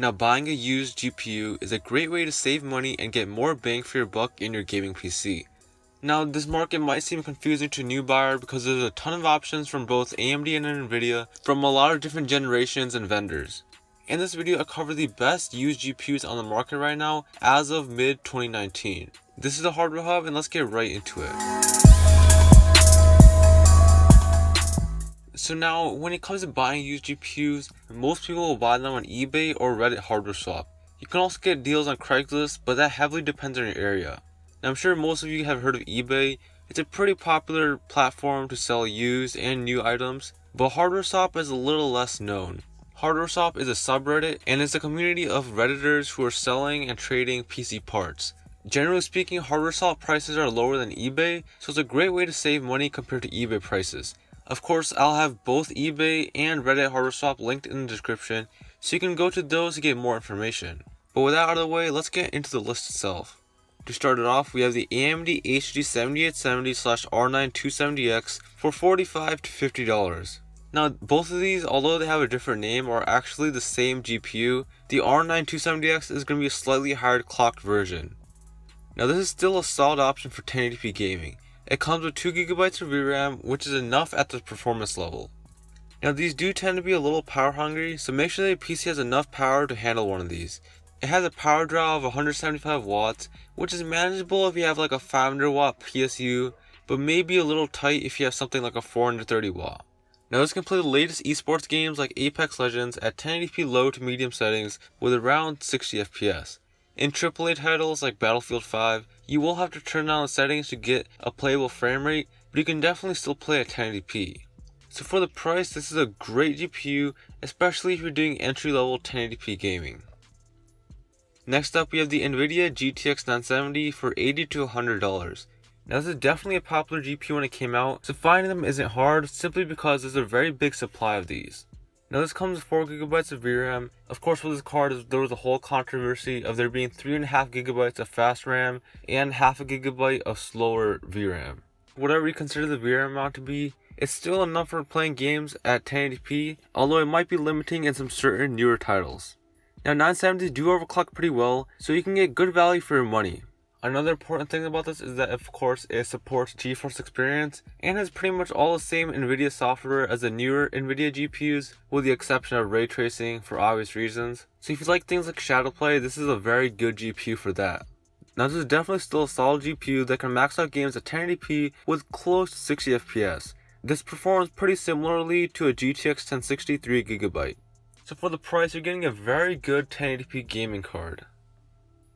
Now, buying a used GPU is a great way to save money and get more bang for your buck in your gaming PC. Now, this market might seem confusing to a new buyer because there's a ton of options from both AMD and NVidia from a lot of different generations and vendors. In this video, I cover the best used GPUs on the market right now as of mid-2019. This is the Hardware Hub, and let's get right into it. So now, when it comes to buying used GPUs, most people will buy them on eBay or Reddit Hardwareswap. You can also get deals on Craigslist, but that heavily depends on your area. Now, I'm sure most of you have heard of eBay. It's a pretty popular platform to sell used and new items, but Hardwareswap is a little less known. Hardwareswap is a subreddit and is a community of Redditors who are selling and trading PC parts. Generally speaking, Hardwareswap prices are lower than eBay, so it's a great way to save money compared to eBay prices. Of course, I'll have both eBay and Reddit Hardwareswap linked in the description, so you can go to those to get more information. But with that out of the way, let's get into the list itself. To start it off, we have the AMD HD7870/R9 270X for $45 to $50. Now, both of these, although they have a different name, are actually the same GPU. The R9 270X is going to be a slightly higher clocked version. Now, this is still a solid option for 1080p gaming. It comes with 2GB of VRAM, which is enough at the performance level. Now, these do tend to be a little power hungry, so make sure that your PC has enough power to handle one of these. It has a power draw of 175 watts, which is manageable if you have like a 500 watt PSU, but may be a little tight if you have something like a 430 watt. Now, this can play the latest esports games like Apex Legends at 1080p low to medium settings with around 60 FPS. In AAA titles like Battlefield 5, you will have to turn down the settings to get a playable frame rate, but you can definitely still play at 1080p. So for the price, this is a great GPU, especially if you're doing entry-level 1080p gaming. Next up, we have the NVIDIA GTX 970 for $80 to $100. Now, this is definitely a popular GPU when it came out, so finding them isn't hard simply because there's a very big supply of these. Now, this comes with 4GB of VRAM. Of course, with this card, there was a whole controversy of there being 3.5GB of fast RAM and 0.5GB of slower VRAM. Whatever you consider the VRAM amount to be, it's still enough for playing games at 1080p, although it might be limiting in some certain newer titles. Now, 970s do overclock pretty well, so you can get good value for your money. Another important thing about this is that, of course, it supports GeForce Experience and has pretty much all the same NVIDIA software as the newer NVIDIA GPUs, with the exception of ray tracing for obvious reasons. So if you like things like shadow play, this is a very good GPU for that. Now, this is definitely still a solid GPU that can max out games at 1080p with close to 60 FPS. This performs pretty similarly to a GTX 1060 3GB. So for the price, you're getting a very good 1080p gaming card.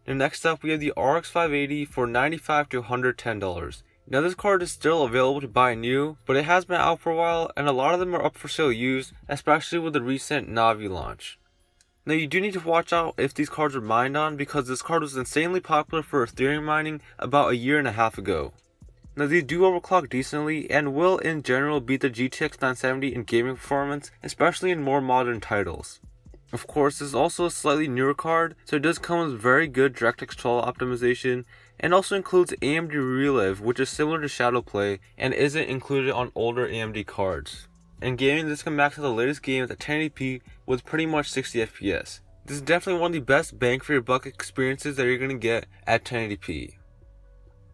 Now, next up, we have the RX 580 for $95 to $110. Now, this card is still available to buy new, but it has been out for a while, and a lot of them are up for sale used, especially with the recent Navi launch. Now, you do need to watch out if these cards are mined on, because this card was insanely popular for Ethereum mining about a year and a half ago. Now, these do overclock decently and will in general beat the GTX 970 in gaming performance, especially in more modern titles. Of course, this is also a slightly newer card, so it does come with very good DirectX 12 optimization, and also includes AMD Relive, which is similar to Shadow Play and isn't included on older AMD cards. In gaming, this can max out the latest games at 1080p with pretty much 60 FPS. This is definitely one of the best bang for your buck experiences that you're going to get at 1080p.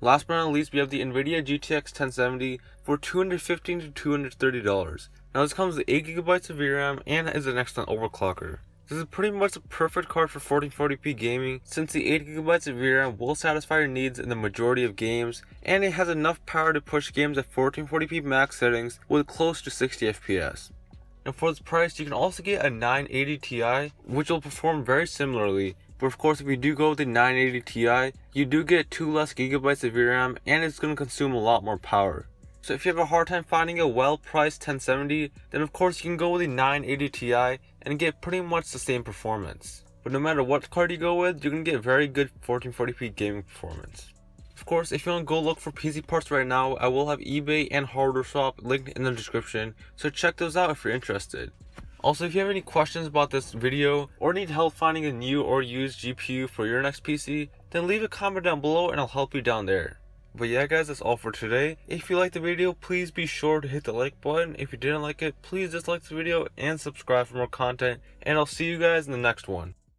Last but not least, we have the NVIDIA GTX 1070 for $215 to $230. Now, this comes with 8GB of VRAM and is an excellent overclocker. This is pretty much the perfect card for 1440p gaming, since the 8GB of VRAM will satisfy your needs in the majority of games, and it has enough power to push games at 1440p max settings with close to 60 FPS. And for this price, you can also get a 980 Ti, which will perform very similarly. But of course, if you do go with the 980 Ti, you do get 2 less gigabytes of VRAM, and it's going to consume a lot more power. So if you have a hard time finding a well-priced 1070, then of course you can go with the 980 Ti and get pretty much the same performance. But no matter what card you go with, you're going to get very good 1440p gaming performance. Of course, if you want to go look for PC parts right now, I will have eBay and Hardwareswap linked in the description, so check those out if you're interested. Also, if you have any questions about this video or need help finding a new or used GPU for your next PC, then leave a comment down below and I'll help you down there. But yeah guys, that's all for today. If you liked the video, please be sure to hit the like button. If you didn't like it, please dislike the video and subscribe for more content. And I'll see you guys in the next one.